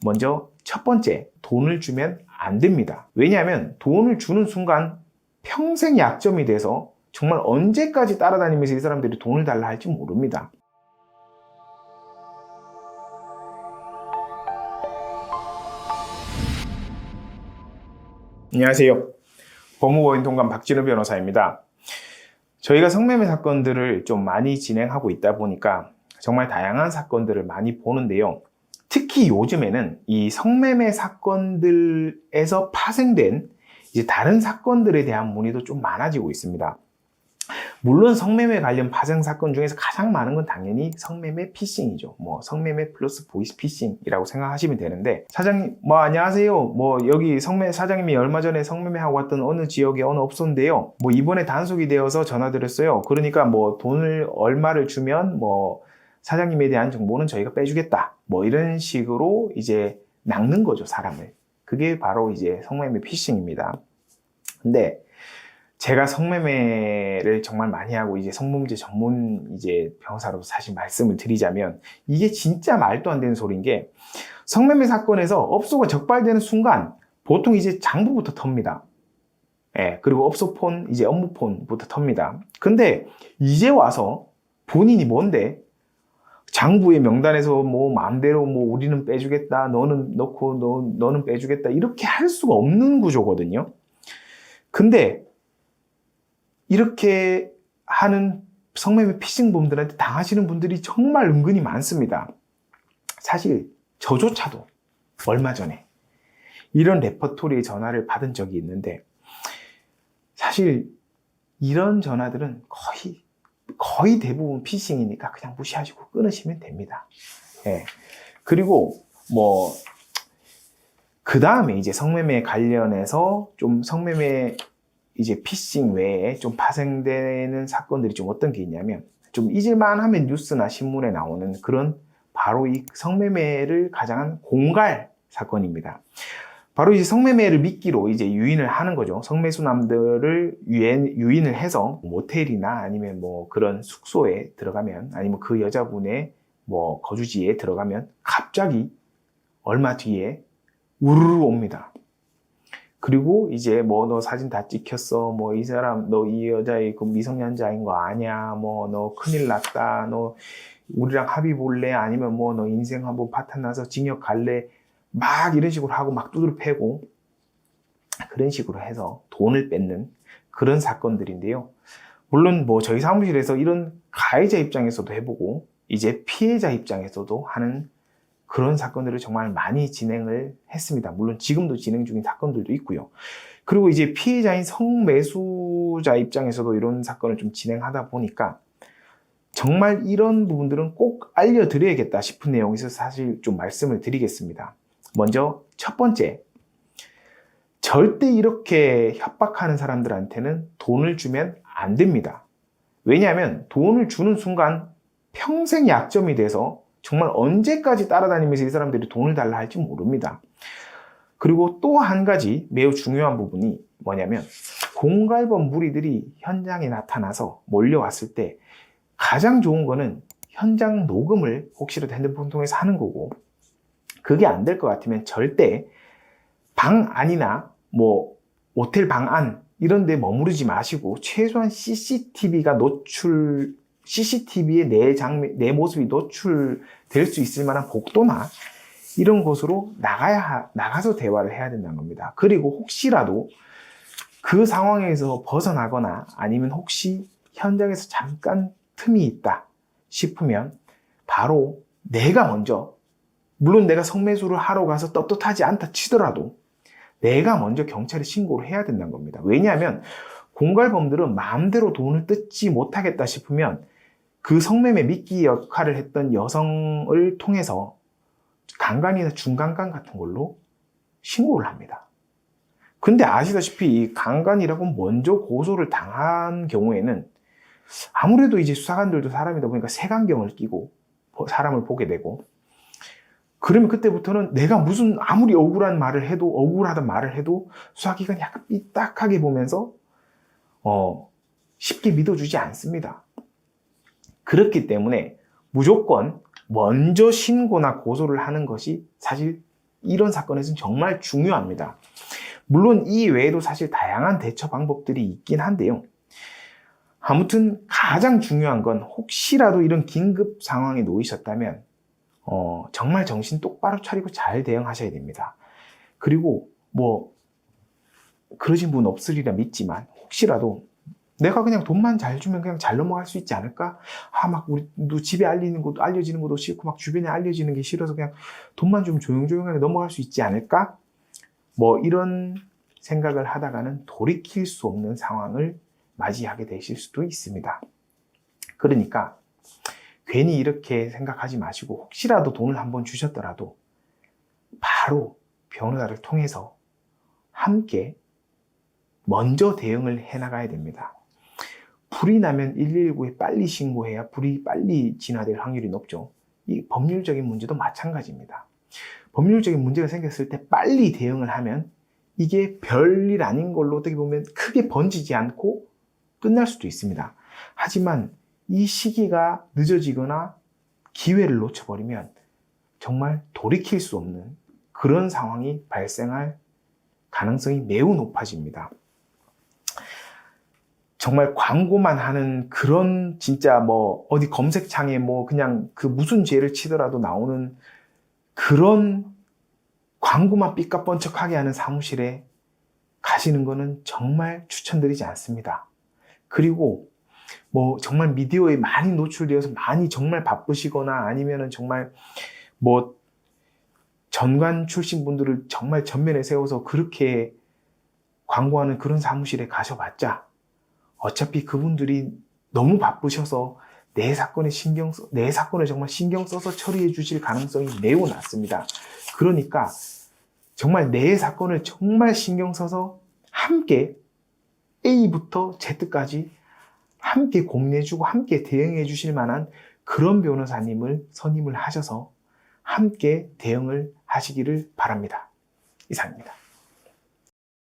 먼저 첫 번째, 돈을 주면 안 됩니다. 왜냐하면 돈을 주는 순간 평생 약점이 돼서 정말 언제까지 따라다니면서 이 사람들이 돈을 달라 할지 모릅니다. 안녕하세요. 법무법인 통감 박진우 변호사입니다. 저희가 성매매 사건들을 좀 많이 진행하고 있다 보니까 정말 다양한 사건들을 많이 보는데요. 특히 요즘에는 이 성매매 사건들에서 파생된 이제 다른 사건들에 대한 문의도 좀 많아지고 있습니다. 물론 성매매 관련 파생 사건 중에서 가장 많은 건 당연히 성매매 피싱이죠. 성매매 플러스 보이스피싱이라고 생각하시면 되는데, 사장님, 안녕하세요. 여기 사장님이 얼마 전에 성매매하고 왔던 어느 지역의 어느 업소인데요. 이번에 단속이 되어서 전화드렸어요. 그러니까 돈을 얼마를 주면 사장님에 대한 정보는 저희가 빼주겠다. 이런 식으로 이제 낚는 거죠, 사람을. 그게 바로 이제 성매매 피싱입니다. 근데 제가 성매매를 정말 많이 하고 이제 성범죄 전문 이제 변호사로 사실 말씀을 드리자면, 이게 진짜 말도 안 되는 소리인 게, 성매매 사건에서 업소가 적발되는 순간 보통 이제 장부부터 텁니다. 그리고 업소폰, 이제 업무폰부터 텁니다. 근데 이제 와서 본인이 뭔데 장부의 명단에서 마음대로 우리는 빼주겠다, 너는 넣고 너는 빼주겠다, 이렇게 할 수가 없는 구조거든요. 근데 이렇게 하는 성매매 피싱범들한테 당하시는 분들이 정말 은근히 많습니다. 사실 저조차도 얼마 전에 이런 레퍼토리의 전화를 받은 적이 있는데, 사실 이런 전화들은 거의 대부분 피싱이니까 그냥 무시하시고 끊으시면 됩니다. 그리고 그 다음에 이제 성매매 관련해서 좀 성매매 이제 피싱 외에 좀 파생되는 사건들이 좀 어떤 게 있냐면, 좀 잊을만 하면 뉴스나 신문에 나오는 그런 바로 이 성매매를 가장한 공갈 사건입니다. 바로 이제 성매매를 미끼로 이제 유인을 하는 거죠. 성매수남들을 유인을 해서 모텔이나 아니면 그런 숙소에 들어가면, 아니면 그 여자분의 거주지에 들어가면 갑자기 얼마 뒤에 우르르 옵니다. 그리고 이제 너 사진 다 찍혔어. 이 사람, 너 이 여자의 그 미성년자인 거 아냐? 너 큰일 났다. 너 우리랑 합의 볼래? 아니면 너 인생 한번 파탄 나서 징역 갈래? 막 이런 식으로 하고 막 두드려 패고, 그런 식으로 해서 돈을 뺏는 그런 사건들인데요. 물론 저희 사무실에서 이런 가해자 입장에서도 해보고, 이제 피해자 입장에서도 하는 그런 사건들을 정말 많이 진행을 했습니다. 물론 지금도 진행 중인 사건들도 있고요. 그리고 이제 피해자인 성매수자 입장에서도 이런 사건을 좀 진행하다 보니까 정말 이런 부분들은 꼭 알려드려야겠다 싶은 내용에서 사실 좀 말씀을 드리겠습니다. 먼저 첫 번째, 절대 이렇게 협박하는 사람들한테는 돈을 주면 안 됩니다. 왜냐하면 돈을 주는 순간 평생 약점이 돼서 정말 언제까지 따라다니면서 이 사람들이 돈을 달라 할지 모릅니다. 그리고 또 한 가지 매우 중요한 부분이 뭐냐면, 공갈범 무리들이 현장에 나타나서 몰려왔을 때 가장 좋은 거는 현장 녹음을 혹시라도 핸드폰 통해서 하는 거고, 그게 안 될 것 같으면 절대 방 안이나 호텔 방 안 이런 데 머무르지 마시고, 최소한 CCTV에 내 모습이 노출될 수 있을 만한 복도나 이런 곳으로 나가서 대화를 해야 된다는 겁니다. 그리고 혹시라도 그 상황에서 벗어나거나 아니면 혹시 현장에서 잠깐 틈이 있다 싶으면 바로 내가 먼저, 물론 내가 성매수를 하러 가서 떳떳하지 않다 치더라도 내가 먼저 경찰에 신고를 해야 된다는 겁니다. 왜냐하면 공갈범들은 마음대로 돈을 뜯지 못하겠다 싶으면 그 성매매 미끼 역할을 했던 여성을 통해서 강간이나 중강간 같은 걸로 신고를 합니다. 근데 아시다시피 이 강간이라고 먼저 고소를 당한 경우에는 아무래도 이제 수사관들도 사람이다 보니까 색안경을 끼고 사람을 보게 되고, 그러면 그때부터는 내가 무슨 아무리 억울하단 말을 해도 수사기관이 약간 삐딱하게 보면서 쉽게 믿어주지 않습니다. 그렇기 때문에 무조건 먼저 신고나 고소를 하는 것이 사실 이런 사건에서는 정말 중요합니다. 물론 이 외에도 사실 다양한 대처 방법들이 있긴 한데요. 아무튼 가장 중요한 건 혹시라도 이런 긴급 상황에 놓이셨다면 정말 정신 똑바로 차리고 잘 대응하셔야 됩니다. 그리고 뭐 그러신 분 없으리라 믿지만 혹시라도 내가 그냥 돈만 잘 주면 그냥 잘 넘어갈 수 있지 않을까? 막 우리 집에 알려지는 것도 싫고 막 주변에 알려지는 게 싫어서 그냥 돈만 좀 조용조용하게 넘어갈 수 있지 않을까? 뭐 이런 생각을 하다가는 돌이킬 수 없는 상황을 맞이하게 되실 수도 있습니다. 그러니까 괜히 이렇게 생각하지 마시고 혹시라도 돈을 한번 주셨더라도 바로 변호사를 통해서 함께 먼저 대응을 해나가야 됩니다. 불이 나면 119에 빨리 신고해야 불이 빨리 진화될 확률이 높죠. 이 법률적인 문제도 마찬가지입니다. 법률적인 문제가 생겼을 때 빨리 대응을 하면 이게 별일 아닌 걸로 어떻게 보면 크게 번지지 않고 끝날 수도 있습니다. 하지만 이 시기가 늦어지거나 기회를 놓쳐버리면 정말 돌이킬 수 없는 그런 상황이 발생할 가능성이 매우 높아집니다. 정말 광고만 하는 그런 진짜 뭐 어디 검색창에 뭐 그냥 그 무슨 죄를 치더라도 나오는 그런 광고만 삐까뻔쩍하게 하는 사무실에 가시는 거는 정말 추천드리지 않습니다. 그리고 뭐 정말 미디어에 많이 노출되어서 많이 정말 바쁘시거나 아니면은 정말 뭐 전관 출신 분들을 정말 전면에 세워서 그렇게 광고하는 그런 사무실에 가셔봤자 어차피 그분들이 너무 바쁘셔서 내 사건을 정말 신경 써서 처리해 주실 가능성이 매우 낮습니다. 그러니까 정말 내 사건을 정말 신경 써서 함께 A부터 Z까지 함께 고민해주고 함께 대응해 주실 만한 그런 변호사님을 선임을 하셔서 함께 대응을 하시기를 바랍니다. 이상입니다.